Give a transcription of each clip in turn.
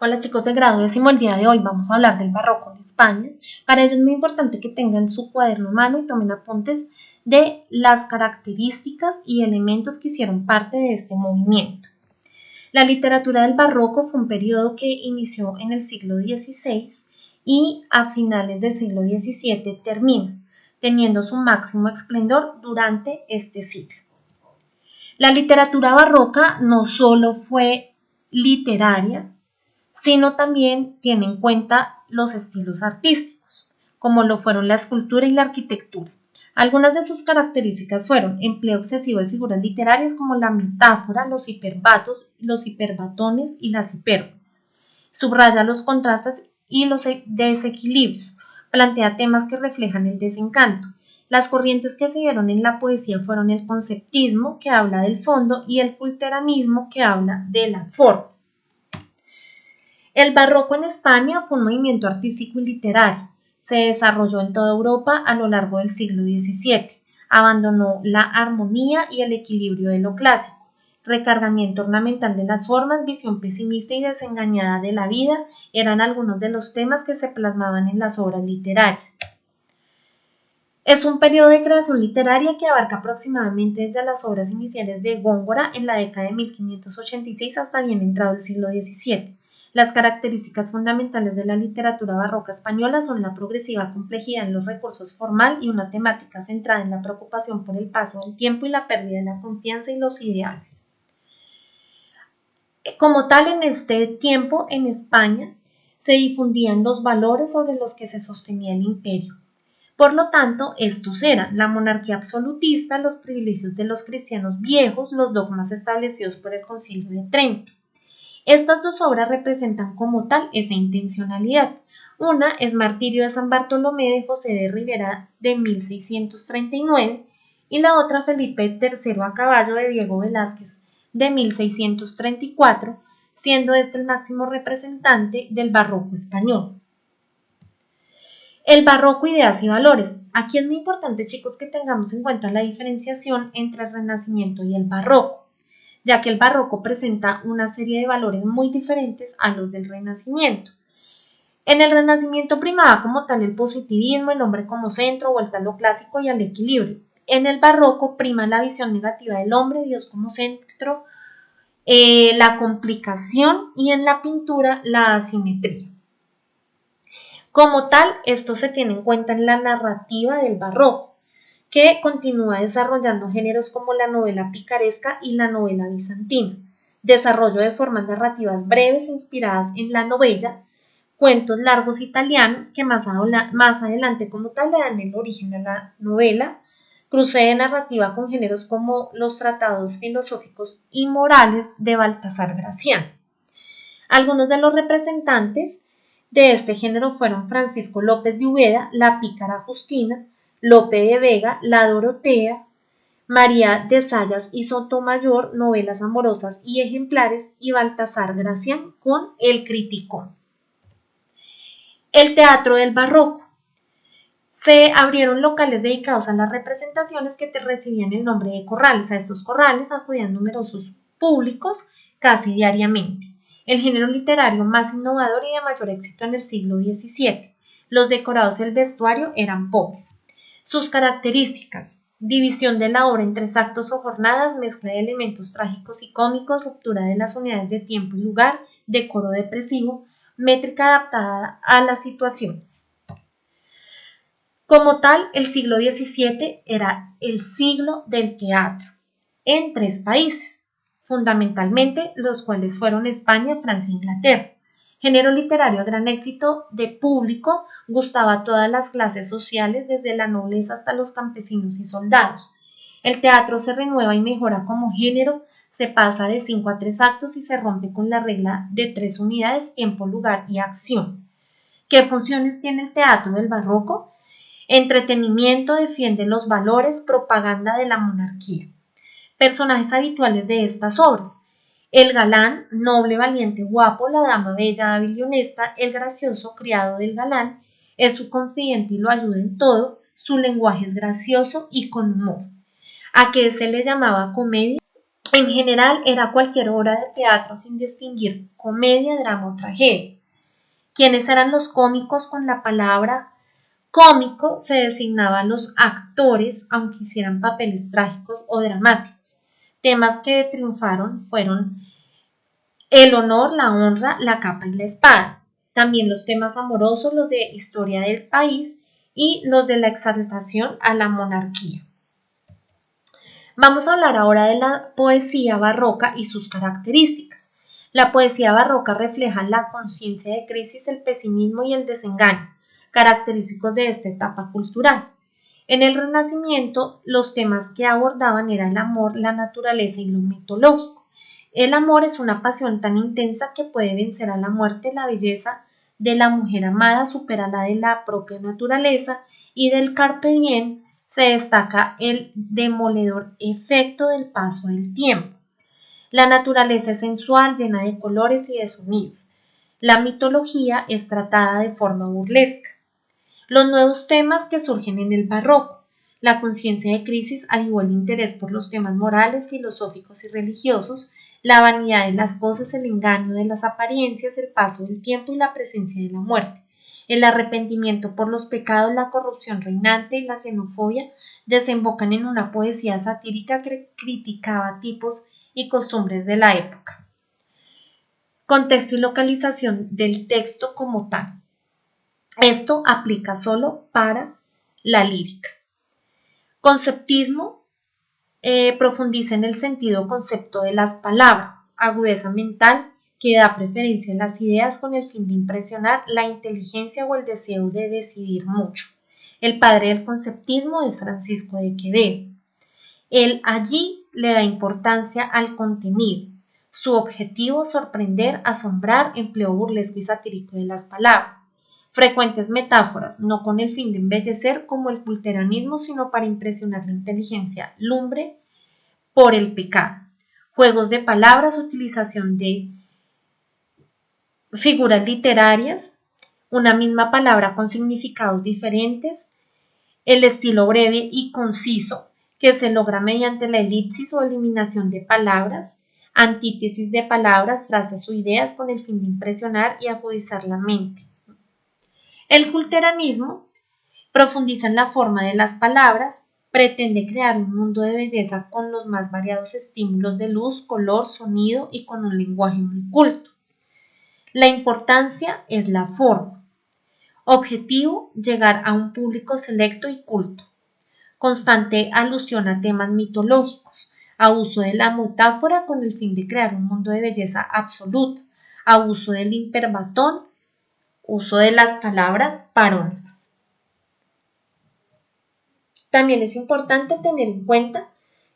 Hola chicos de grado décimo, el día de hoy vamos a hablar del barroco en España. Para ello es muy importante que tengan su cuaderno a mano y tomen apuntes de las características y elementos que hicieron parte de este movimiento. La literatura del barroco fue un periodo que inició en el siglo XVI y a finales del siglo XVII termina, teniendo su máximo esplendor durante este siglo. La literatura barroca no solo fue literaria, sino también tiene en cuenta los estilos artísticos, como lo fueron la escultura y la arquitectura. Algunas de sus características fueron empleo excesivo de figuras literarias como la metáfora, los hiperbatos, los hiperbatones y las hipérboles. Subraya los contrastes y los desequilibrios. Plantea temas que reflejan el desencanto. Las corrientes que se dieron en la poesía fueron el conceptismo, que habla del fondo, y el culteranismo, que habla de la forma. El barroco en España fue un movimiento artístico y literario. Se desarrolló en toda Europa a lo largo del siglo XVII. Abandonó la armonía y el equilibrio de lo clásico. Recargamiento ornamental de las formas, visión pesimista y desengañada de la vida eran algunos de los temas que se plasmaban en las obras literarias. Es un periodo de creación literaria que abarca aproximadamente desde las obras iniciales de Góngora en la década de 1586 hasta bien entrado el siglo XVII. Las características fundamentales de la literatura barroca española son la progresiva complejidad en los recursos formal y una temática centrada en la preocupación por el paso del tiempo y la pérdida de la confianza y los ideales. Como tal, en este tiempo en España se difundían los valores sobre los que se sostenía el imperio. Por lo tanto, estos eran la monarquía absolutista, los privilegios de los cristianos viejos, los dogmas establecidos por el Concilio de Trento. Estas dos obras representan como tal esa intencionalidad. Una es Martirio de San Bartolomé de José de Ribera de 1639 y la otra Felipe III a caballo de Diego Velázquez de 1634, siendo este el máximo representante del barroco español. El barroco, ideas y valores. Aquí es muy importante, chicos, que tengamos en cuenta la diferenciación entre el Renacimiento y el barroco, ya que el barroco presenta una serie de valores muy diferentes a los del Renacimiento. En el Renacimiento primaba como tal el positivismo, el hombre como centro, vuelta a lo clásico y al equilibrio. En el barroco prima la visión negativa del hombre, Dios como centro, la complicación y en la pintura la asimetría. Como tal, esto se tiene en cuenta en la narrativa del barroco, que continúa desarrollando géneros como la novela picaresca y la novela bizantina, desarrollo de formas narrativas breves inspiradas en la novella, cuentos largos italianos que más adelante como tal le dan el origen a la novela, cruce de narrativa con géneros como los tratados filosóficos y morales de Baltasar Gracián. Algunos de los representantes de este género fueron Francisco López de Ubeda, la pícara Justina, Lope de Vega, la Dorotea, María de Sayas y Sotomayor, novelas amorosas y ejemplares, y Baltasar Gracián con El Criticón. El teatro del barroco. Se abrieron locales dedicados a las representaciones que recibían el nombre de corrales. A estos corrales acudían numerosos públicos casi diariamente. El género literario más innovador y de mayor éxito en el siglo XVII. Los decorados y el vestuario eran pobres. Sus características: división de la obra en 3 actos o jornadas, mezcla de elementos trágicos y cómicos, ruptura de las unidades de tiempo y lugar, decoro depresivo, métrica adaptada a las situaciones. Como tal, el siglo XVII era el siglo del teatro en 3 países, fundamentalmente los cuales fueron España, Francia e Inglaterra. Género literario a gran éxito de público, gustaba a todas las clases sociales, desde la nobleza hasta los campesinos y soldados. El teatro se renueva y mejora como género, se pasa de 5 a 3 actos y se rompe con la regla de 3 unidades, tiempo, lugar y acción. ¿Qué funciones tiene el teatro del barroco? Entretenimiento, defiende los valores, propaganda de la monarquía. Personajes habituales de estas obras: el galán, noble, valiente, guapo; la dama, bella, hábil y honesta; el gracioso, criado del galán, es su confidente y lo ayuda en todo; su lenguaje es gracioso y con humor. ¿A qué se le llamaba comedia? En general era cualquier obra de teatro sin distinguir comedia, drama o tragedia. ¿Quiénes eran los cómicos? Con la palabra cómico se designaban los actores, aunque hicieran papeles trágicos o dramáticos. Temas que triunfaron fueron el honor, la honra, la capa y la espada. También los temas amorosos, los de historia del país y los de la exaltación a la monarquía. Vamos a hablar ahora de la poesía barroca y sus características. La poesía barroca refleja la conciencia de crisis, el pesimismo y el desengaño, característicos de esta etapa cultural. En el Renacimiento, los temas que abordaban eran el amor, la naturaleza y lo mitológico. El amor es una pasión tan intensa que puede vencer a la muerte. La belleza de la mujer amada supera la de la propia naturaleza, y del carpe diem se destaca el demoledor efecto del paso del tiempo. La naturaleza es sensual, llena de colores y de sonidos. La mitología es tratada de forma burlesca. Los nuevos temas que surgen en el barroco. La conciencia de crisis avivó el interés por los temas morales, filosóficos y religiosos, la vanidad de las cosas, el engaño de las apariencias, el paso del tiempo y la presencia de la muerte. El arrepentimiento por los pecados, la corrupción reinante y la xenofobia desembocan en una poesía satírica que criticaba tipos y costumbres de la época. Contexto y localización del texto como tal. Esto aplica solo para la lírica. Conceptismo profundiza en el sentido concepto de las palabras, agudeza mental que da preferencia a las ideas con el fin de impresionar la inteligencia o el deseo de decidir mucho. El padre del conceptismo es Francisco de Quevedo. Él allí le da importancia al contenido. Su objetivo es sorprender, asombrar, empleo burlesco y satírico de las palabras. Frecuentes metáforas, no con el fin de embellecer como el culteranismo, sino para impresionar la inteligencia lumbre por el pecado. Juegos de palabras, utilización de figuras literarias, una misma palabra con significados diferentes, el estilo breve y conciso que se logra mediante la elipsis o eliminación de palabras, antítesis de palabras, frases o ideas con el fin de impresionar y agudizar la mente. El culteranismo profundiza en la forma de las palabras, pretende crear un mundo de belleza con los más variados estímulos de luz, color, sonido y con un lenguaje muy culto. La importancia es la forma. Objetivo, llegar a un público selecto y culto. Constante alusión a temas mitológicos, a uso de la metáfora con el fin de crear un mundo de belleza absoluta, a uso del imperbatón, uso de las palabras parónimas. También es importante tener en cuenta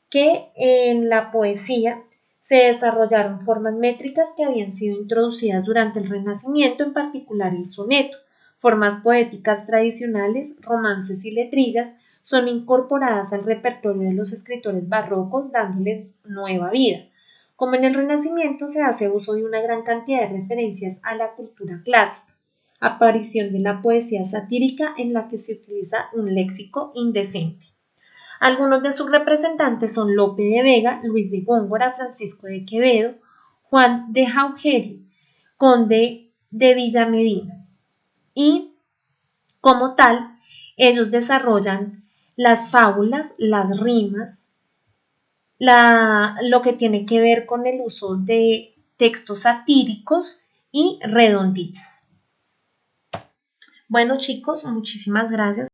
que en la poesía se desarrollaron formas métricas que habían sido introducidas durante el Renacimiento, en particular el soneto. Formas poéticas tradicionales, romances y letrillas son incorporadas al repertorio de los escritores barrocos, dándoles nueva vida. Como en el Renacimiento se hace uso de una gran cantidad de referencias a la cultura clásica. Aparición de la poesía satírica en la que se utiliza un léxico indecente. Algunos de sus representantes son Lope de Vega, Luis de Góngora, Francisco de Quevedo, Juan de Jauregui, conde de Villamedina. Y como tal, ellos desarrollan las fábulas, las rimas, lo que tiene que ver con el uso de textos satíricos y redondillas. Bueno chicos, muchísimas gracias.